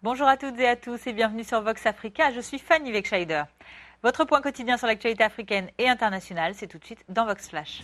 Bonjour à toutes et à tous et bienvenue sur Vox Africa. Je suis Fanny Wegscheider. Votre point quotidien sur l'actualité africaine et internationale, c'est tout de suite dans Vox Flash.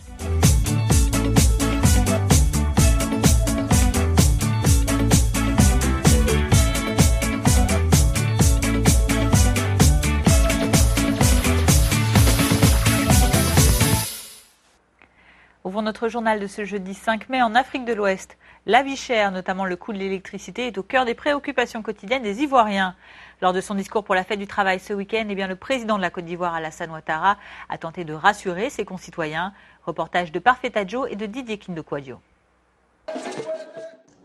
Ouvrons notre journal de ce jeudi 5 mai en Afrique de l'Ouest. La vie chère, notamment le coût de l'électricité, est au cœur des préoccupations quotidiennes des Ivoiriens. Lors de son discours pour la fête du travail ce week-end, le président de la Côte d'Ivoire, Alassane Ouattara, a tenté de rassurer ses concitoyens. Reportage de Parfait Adjo et de Didier Kindokwadio.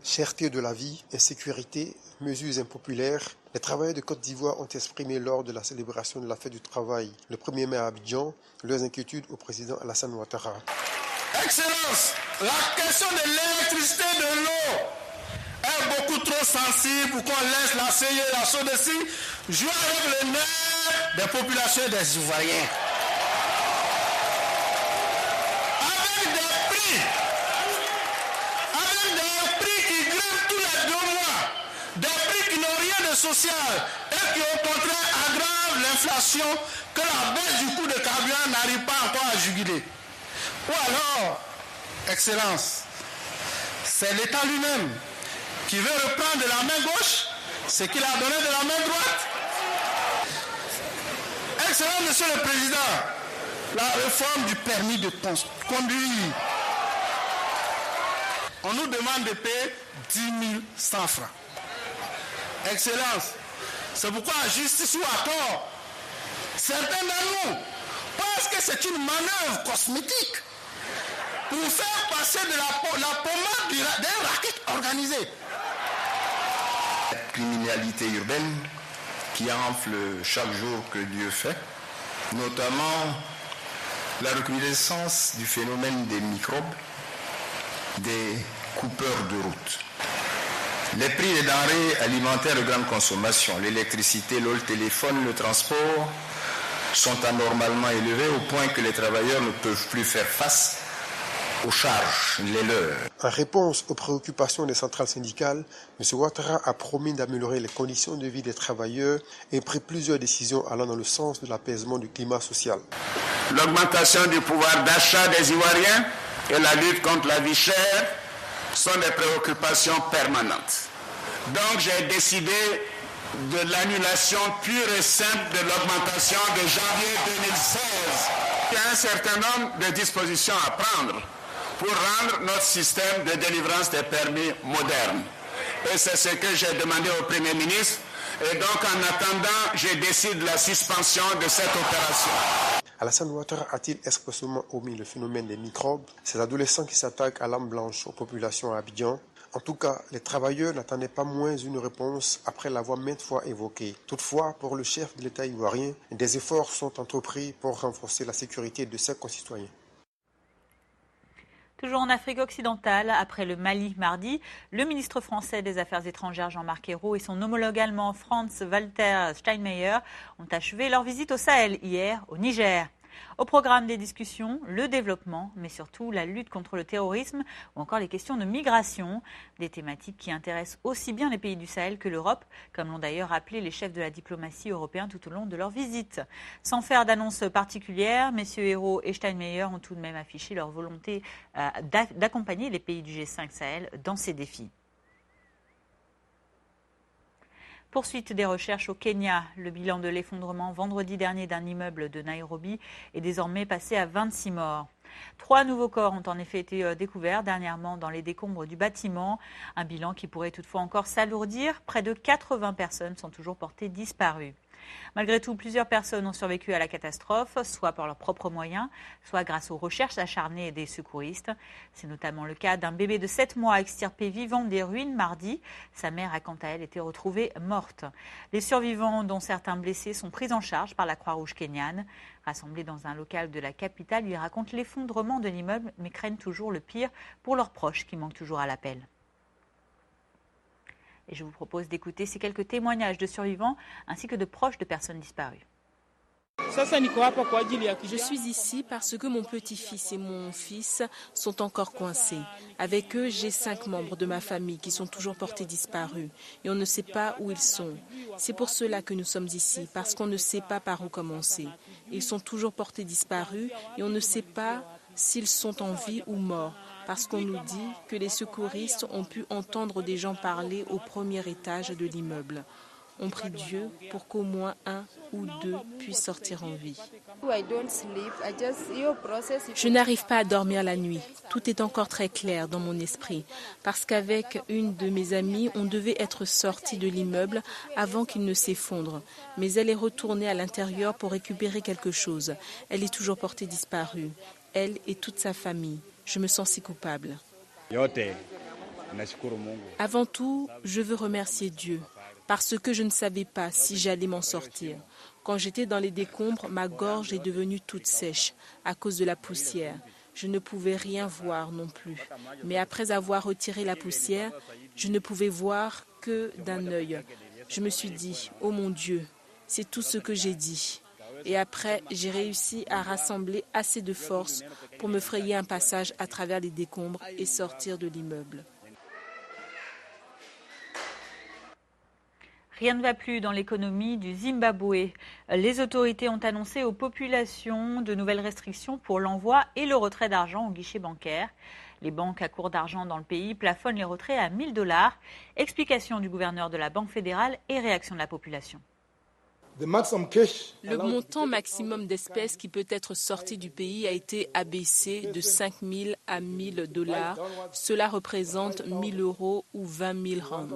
Cherté de la vie, insécurité, mesures impopulaires, les travailleurs de Côte d'Ivoire ont exprimé lors de la célébration de la fête du travail le 1er mai à Abidjan leurs inquiétudes au président Alassane Ouattara. Excellence, la question de l'électricité de l'eau est beaucoup trop sensible pour qu'on laisse la CIE, la SODECI jouer avec le nerf des populations et des Ivoiriens. Avec des prix qui grimpent tous les 2 mois, des prix qui n'ont rien de social et qui au contraire aggravent l'inflation que la baisse du coût de carburant n'arrive pas encore à juguler. Ou alors, Excellence, c'est l'État lui-même qui veut reprendre de la main gauche ce qu'il a donné de la main droite. Excellence, Monsieur le Président, la réforme du permis de conduire. On nous demande de payer 10 100 francs. Excellence, c'est pourquoi à justice ou à tort, certains d'entre nous pensent que c'est une manœuvre cosmétique pour faire passer de la pommade d'un racket organisé. La criminalité urbaine qui enfle chaque jour que Dieu fait, notamment la recrudescence du phénomène des microbes, des coupeurs de route. Les prix des denrées alimentaires de grande consommation, l'électricité, l'eau, le téléphone, le transport, sont anormalement élevés au point que les travailleurs ne peuvent plus faire face aux charges, les leurs. En réponse aux préoccupations des centrales syndicales, M. Ouattara a promis d'améliorer les conditions de vie des travailleurs et pris plusieurs décisions allant dans le sens de l'apaisement du climat social. L'augmentation du pouvoir d'achat des Ivoiriens et la lutte contre la vie chère sont des préoccupations permanentes. Donc j'ai décidé de l'annulation pure et simple de l'augmentation de janvier 2016. Il y a un certain nombre de dispositions à prendre pour rendre notre système de délivrance des permis moderne. Et c'est ce que j'ai demandé au Premier ministre. Et donc, en attendant, je décide la suspension de cette opération. Alassane Ouattara a-t-il expressément omis le phénomène des microbes, ces adolescents qui s'attaquent à l'âme blanche aux populations à Abidjan? En tout cas, les travailleurs n'attendaient pas moins une réponse après l'avoir maintes fois évoquée. Toutefois, pour le chef de l'État ivoirien, des efforts sont entrepris pour renforcer la sécurité de ses concitoyens. Toujours en Afrique occidentale, après le Mali mardi, le ministre français des Affaires étrangères Jean-Marc Ayrault et son homologue allemand Franz-Walter Steinmeier ont achevé leur visite au Sahel hier au Niger. Au programme des discussions, le développement, mais surtout la lutte contre le terrorisme ou encore les questions de migration, des thématiques qui intéressent aussi bien les pays du Sahel que l'Europe, comme l'ont d'ailleurs rappelé les chefs de la diplomatie européenne tout au long de leur visite. Sans faire d'annonce particulière, M. Ayrault et Steinmeier ont tout de même affiché leur volonté d'accompagner les pays du G5 Sahel dans ces défis. Poursuite des recherches au Kenya. Le bilan de l'effondrement vendredi dernier d'un immeuble de Nairobi est désormais passé à 26 morts. 3 nouveaux corps ont en effet été découverts dernièrement dans les décombres du bâtiment. Un bilan qui pourrait toutefois encore s'alourdir. Près de 80 personnes sont toujours portées disparues. Malgré tout, plusieurs personnes ont survécu à la catastrophe, soit par leurs propres moyens, soit grâce aux recherches acharnées des secouristes. C'est notamment le cas d'un bébé de 7 mois extirpé vivant des ruines mardi. Sa mère a quant à elle été retrouvée morte. Les survivants, dont certains blessés, sont pris en charge par la Croix-Rouge kenyane. Rassemblés dans un local de la capitale, ils racontent l'effondrement de l'immeuble, mais craignent toujours le pire pour leurs proches qui manquent toujours à l'appel. Et je vous propose d'écouter ces quelques témoignages de survivants ainsi que de proches de personnes disparues. Je suis ici parce que mon petit-fils et mon fils sont encore coincés. Avec eux, j'ai 5 membres de ma famille qui sont toujours portés disparus et on ne sait pas où ils sont. C'est pour cela que nous sommes ici, parce qu'on ne sait pas par où commencer. Ils sont toujours portés disparus et on ne sait pas s'ils sont en vie ou morts, parce qu'on nous dit que les secouristes ont pu entendre des gens parler au premier étage de l'immeuble. On prie Dieu pour qu'au moins 1 ou 2 puissent sortir en vie. Je n'arrive pas à dormir la nuit. Tout est encore très clair dans mon esprit, parce qu'avec une de mes amies, on devait être sorti de l'immeuble avant qu'il ne s'effondre. Mais elle est retournée à l'intérieur pour récupérer quelque chose. Elle est toujours portée disparue. Elle et toute sa famille. Je me sens si coupable. Avant tout, je veux remercier Dieu, parce que je ne savais pas si j'allais m'en sortir. Quand j'étais dans les décombres, ma gorge est devenue toute sèche à cause de la poussière. Je ne pouvais rien voir non plus. Mais après avoir retiré la poussière, je ne pouvais voir que d'un œil. Je me suis dit, oh mon Dieu, c'est tout ce que j'ai dit. Et après, j'ai réussi à rassembler assez de force pour me frayer un passage à travers les décombres et sortir de l'immeuble. Rien ne va plus dans l'économie du Zimbabwe. Les autorités ont annoncé aux populations de nouvelles restrictions pour l'envoi et le retrait d'argent au guichet bancaire. Les banques à court d'argent dans le pays plafonnent les retraits à 1 000 $. Explication du gouverneur de la Banque fédérale et réaction de la population. Le montant maximum d'espèces qui peut être sorti du pays a été abaissé de 5 000 à 1 000 $. Cela représente 1 000 € ou 20 000 rands.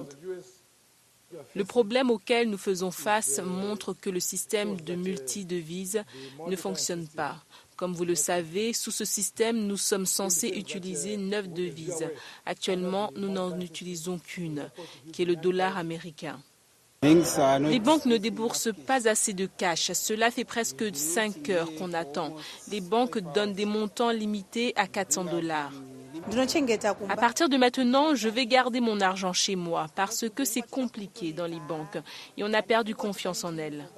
Le problème auquel nous faisons face montre que le système de multidevises ne fonctionne pas. Comme vous le savez, sous ce système, nous sommes censés utiliser 9 devises. Actuellement, nous n'en utilisons qu'une, qui est le dollar américain. Les banques ne déboursent pas assez de cash. Cela fait presque 5 heures qu'on attend. Les banques donnent des montants limités à 400 $. À partir de maintenant, je vais garder mon argent chez moi parce que c'est compliqué dans les banques et on a perdu confiance en elles.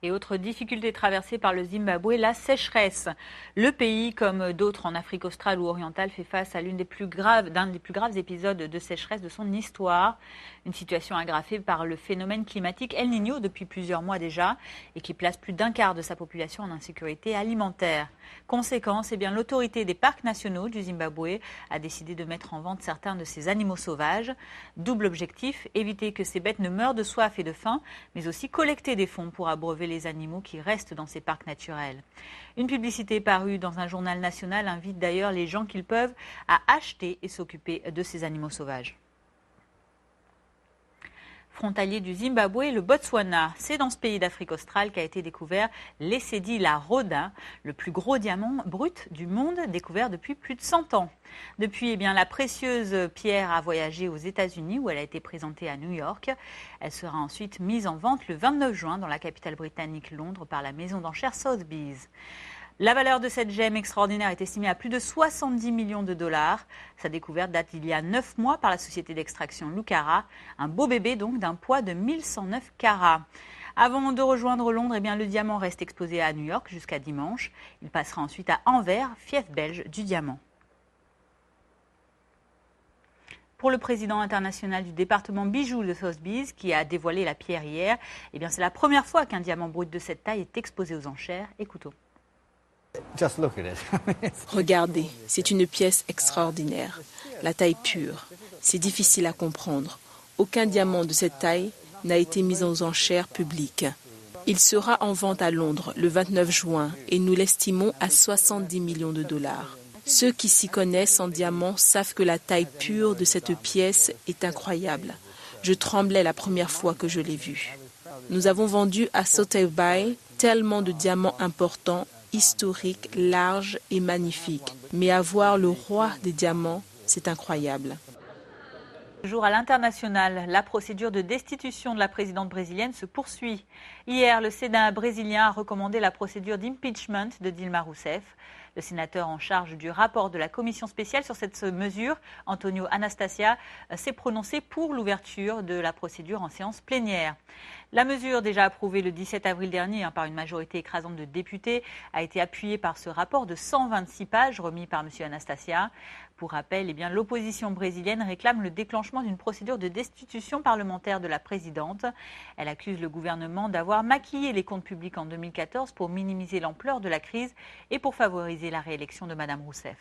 Et autre difficulté traversée par le Zimbabwe, la sécheresse. Le pays, comme d'autres en Afrique australe ou orientale, fait face à d'un des plus graves épisodes de sécheresse de son histoire. Une situation aggravée par le phénomène climatique El Niño depuis plusieurs mois déjà et qui place plus d'un quart de sa population en insécurité alimentaire. Conséquence, l'autorité des parcs nationaux du Zimbabwe a décidé de mettre en vente certains de ces animaux sauvages. Double objectif, éviter que ces bêtes ne meurent de soif et de faim, mais aussi collecter des fonds pour abreuver les animaux qui restent dans ces parcs naturels. Une publicité parue dans un journal national invite d'ailleurs les gens qu'ils peuvent à acheter et s'occuper de ces animaux sauvages. Frontalier du Zimbabwe, le Botswana. C'est dans ce pays d'Afrique australe qu'a été découvert l'Essedi La Rodin, le plus gros diamant brut du monde, découvert depuis plus de 100 ans. Depuis, la précieuse pierre a voyagé aux États-Unis où elle a été présentée à New York. Elle sera ensuite mise en vente le 29 juin dans la capitale britannique Londres par la maison d'enchères Sotheby's. La valeur de cette gemme extraordinaire est estimée à plus de 70 millions de $. Sa découverte date d'il y a 9 mois par la société d'extraction Lucara, un beau bébé donc d'un poids de 1109 carats. Avant de rejoindre Londres, le diamant reste exposé à New York jusqu'à dimanche. Il passera ensuite à Anvers, fief belge du diamant. Pour le président international du département bijoux de Sotheby's, qui a dévoilé la pierre hier, c'est la première fois qu'un diamant brut de cette taille est exposé aux enchères. Écoutons. Regardez, c'est une pièce extraordinaire. La taille pure. C'est difficile à comprendre. Aucun diamant de cette taille n'a été mis aux enchères publiques. Il sera en vente à Londres le 29 juin et nous l'estimons à 70 millions de $. Ceux qui s'y connaissent en diamants savent que la taille pure de cette pièce est incroyable. Je tremblais la première fois que je l'ai vue. Nous avons vendu à Sotheby's tellement de diamants importants, historiques, larges et magnifiques. Mais avoir le roi des diamants, c'est incroyable. Toujours à l'international, la procédure de destitution de la présidente brésilienne se poursuit. Hier, le Sénat brésilien a recommandé la procédure d'impeachment de Dilma Rousseff. Le sénateur en charge du rapport de la commission spéciale sur cette mesure, Antonio Anastasia, s'est prononcé pour l'ouverture de la procédure en séance plénière. La mesure, déjà approuvée le 17 avril dernier par une majorité écrasante de députés, a été appuyée par ce rapport de 126 pages remis par M. Anastasia. Pour rappel, l'opposition brésilienne réclame le déclenchement d'une procédure de destitution parlementaire de la présidente. Elle accuse le gouvernement d'avoir maquillé les comptes publics en 2014 pour minimiser l'ampleur de la crise et pour favoriser la réélection de Mme Rousseff.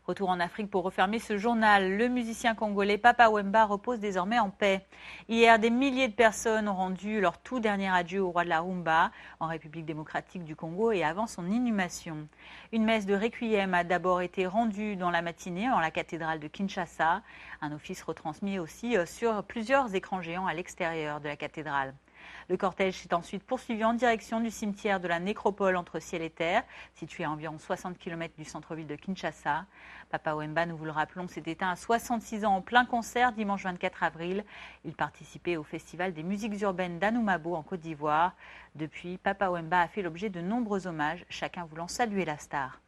Retour en Afrique pour refermer ce journal. Le musicien congolais Papa Wemba repose désormais en paix. Hier, des milliers de personnes ont rendu leur tout dernier adieu au roi de la rumba en République démocratique du Congo et avant son inhumation. Une messe de requiem a d'abord été rendue dans la matinée dans la cathédrale de Kinshasa. Un office retransmis aussi sur plusieurs écrans géants à l'extérieur de la cathédrale. Le cortège s'est ensuite poursuivi en direction du cimetière de la nécropole entre ciel et terre, situé à environ 60 km du centre-ville de Kinshasa. Papa Wemba, nous vous le rappelons, s'est éteint à 66 ans en plein concert dimanche 24 avril. Il participait au festival des musiques urbaines d'Anoumabo en Côte d'Ivoire. Depuis, Papa Wemba a fait l'objet de nombreux hommages, chacun voulant saluer la star.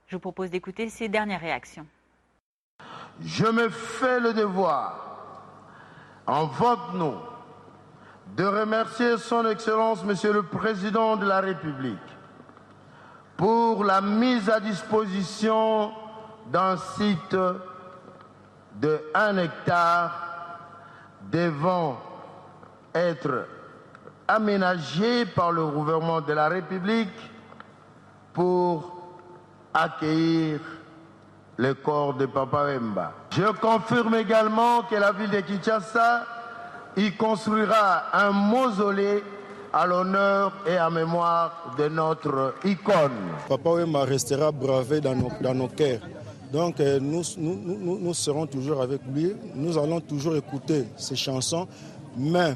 Je vous propose d'écouter ses dernières réactions. Je me fais le devoir, en votre nom, de remercier son Excellence, Monsieur le Président de la République, pour la mise à disposition d'un site de 1 hectare devant être aménagé par le gouvernement de la République pour accueillir le corps de Papa Wemba. Je confirme également que la ville de Kinshasa y construira un mausolée à l'honneur et à mémoire de notre icône. Papa Wemba restera bravé dans nos cœurs. Donc nous serons toujours avec lui, nous allons toujours écouter ses chansons, mais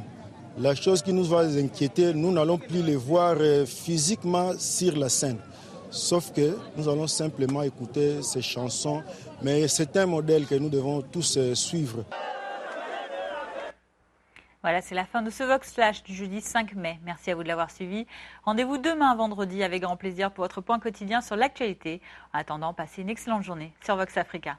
la chose qui nous va inquiéter, nous n'allons plus les voir physiquement sur la scène. Sauf que nous allons simplement écouter ces chansons, mais c'est un modèle que nous devons tous suivre. Voilà, c'est la fin de ce Vox Flash du jeudi 5 mai. Merci à vous de l'avoir suivi. Rendez-vous demain vendredi avec grand plaisir pour votre point quotidien sur l'actualité. En attendant, passez une excellente journée sur Vox Africa.